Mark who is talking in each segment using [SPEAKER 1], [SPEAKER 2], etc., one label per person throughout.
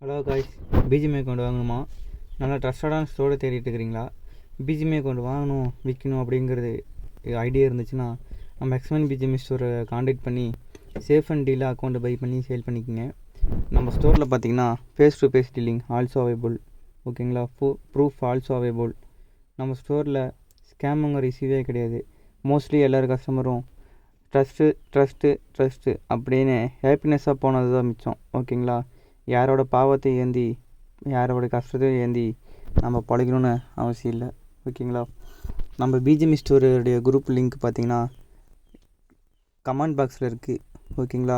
[SPEAKER 1] Hello guys, BGMI account வாங்கணுமா? நல்லா ட்ரஸ்டடான ஸ்டோரை தேடிட்டு இருக்கிறீங்களா? பிஜிஎம்ஐ அக்கௌண்ட் வாங்கணும் விற்கணும் அப்படிங்கிறது ஐடியா இருந்துச்சுன்னா நம்ம எக்ஸ்மேன் பிஜிஎம்ஐ ஸ்டோரை காண்டாக்ட் பண்ணி சேஃப் அண்ட் டீலாக அக்கௌண்ட்டை பை பண்ணி சேல் பண்ணிக்கோங்க. நம்ம ஸ்டோரில் பார்த்தீங்கன்னா face to face dealing also available. ஓகேங்களா? Proof also available. நம்ம ஸ்டோரில் ஸ்கேமுங்க ரிசீவே கிடையாது. மோஸ்ட்லி எல்லோரும் கஸ்டமரும் ட்ரஸ்ட்டு அப்படின்னு ஹாப்பினஸ்ஸாக போனது தான் மிச்சம். ஓகேங்களா? யாரோட பாவத்தை ஏந்தி யாரோட கஷ்டத்தையும் ஏந்தி நம்ம பழகணும்னு அவசியம் இல்லை. ஓகேங்களா? நம்ம பிஜிஎம்ஐ ஸ்டோருடைய குரூப் லிங்க் பார்த்திங்கன்னா கமெண்ட் பாக்ஸில் இருக்குது. ஓகேங்களா?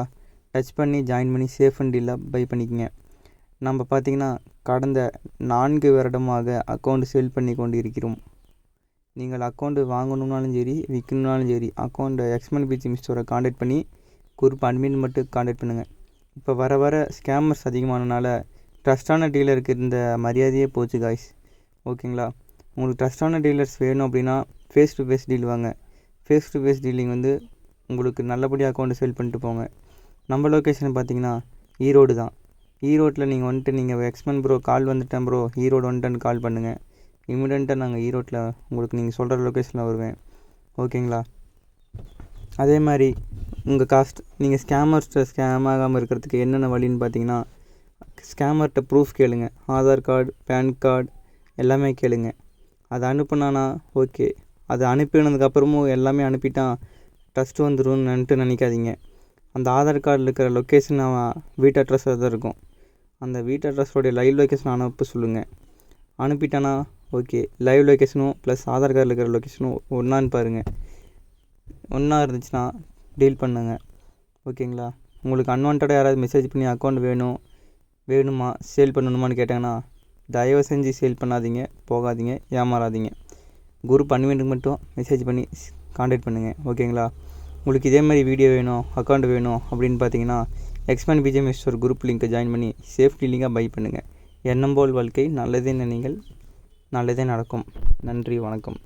[SPEAKER 1] டச் பண்ணி ஜாயின் பண்ணி சேஃப் அண்ட் டீலாக பை பண்ணிக்கோங்க. நம்ம பார்த்திங்கன்னா கடந்த 4 வருடமாக அக்கௌண்ட் சேல் பண்ணி கொண்டு இருக்கிறோம். நீங்கள் அக்கௌண்ட்டு வாங்கணுன்னாலும் சரி விற்கணுன்னாலும் சரி அக்கௌண்ட்டை எக்ஸ்மேன் பிஜிஎம்ஐ ஸ்டோரை காண்டாக்ட் பண்ணி குரூப் அட்மின் மட்டும் காண்டாக்ட் பண்ணுங்கள். இப்போ வர ஸ்கேமர்ஸ் அதிகமானனால ட்ரஸ்டான டீலருக்கு இந்த மரியாதையே போச்சு காய்ஸ். ஓகேங்களா? உங்களுக்கு ட்ரஸ்டான டீலர்ஸ் வேணும் அப்படின்னா ஃபேஸ் டு ஃபேஸ் டீல் வாங்க. ஃபேஸ் டு ஃபேஸ் டீலிங் உங்களுக்கு நல்லபடியாக அக்கௌண்ட்டு சேல் பண்ணிட்டு போங்க. நம்ம லொக்கேஷன் பார்த்தீங்கன்னா ஈரோடு தான். ஈரோட்டில் நீங்கள் எக்ஸ்மேன் ப்ரோ கால் வந்துட்டேன் ப்ரோ ஈரோடு வந்துட்டேன்னு கால் பண்ணுங்கள். இமிடியண்ட்டாக நாங்கள் ஈரோட்டில் உங்களுக்கு நீங்கள் சொல்கிற லொக்கேஷனில் வருவேன். ஓகேங்களா? அதே மாதிரி உங்கள் நீங்கள் ஸ்கேம் ஆகாமல் இருக்கிறதுக்கு என்னென்ன வழின்னு பார்த்தீங்கன்னா ஸ்கேமர்கிட்ட ப்ரூஃப் கேளுங்க. ஆதார் கார்டு, பேன் கார்டு எல்லாமே கேளுங்க. அதை அனுப்புனானா ஓகே. அதை அனுப்பினதுக்கப்புறமும் எல்லாமே அனுப்பிட்டான் ட்ரஸ்ட் வந்துடும்னுட்டு நினைக்காதீங்க. அந்த ஆதார் கார்டில் இருக்கிற லொக்கேஷன் அவன் வீட்டு அட்ரஸில் தான் இருக்கும். அந்த வீட்டு அட்ரஸோடைய லைவ் லொக்கேஷன் அனுப்ப சொல்லுங்கள். அனுப்பிட்டானா ஓகே. லைவ் லொக்கேஷனும் ப்ளஸ் ஆதார் கார்டில் இருக்கிற லொக்கேஷனும் ஒன்றான்னு பாருங்கள். ஒன்றா இருந்துச்சுன்னா டீல் பண்ணுங்க. ஓகேங்களா? உங்களுக்கு அன்வான்டாக யாராவது மெசேஜ் பண்ணி அக்கௌண்ட் வேணுமா சேல் பண்ணணுமான்னு கேட்டாங்கன்னா தயவு செஞ்சு சேல் பண்ணாதீங்க, போகாதீங்க, ஏமாறாதீங்க. குரூப் அட்மினுக்கு மட்டும் மெசேஜ் பண்ணி காண்டாக்ட் பண்ணுங்கள். ஓகேங்களா? உங்களுக்கு இதே மாதிரி வீடியோ வேணும், அக்கௌண்ட் வேணும் அப்படின்னு பார்த்தீங்கன்னா எக்ஸ்மேன் பிஜிஎம்ஐ ஸ்டோர் குரூப் லிங்க்கை ஜாயின் பண்ணி சேஃப்டி லிங்காக பை பண்ணுங்கள். எண்ணம் போல் வாழ்க்கை, நல்லதே நினைங்கள், நல்லதே நடக்கும். நன்றி, வணக்கம்.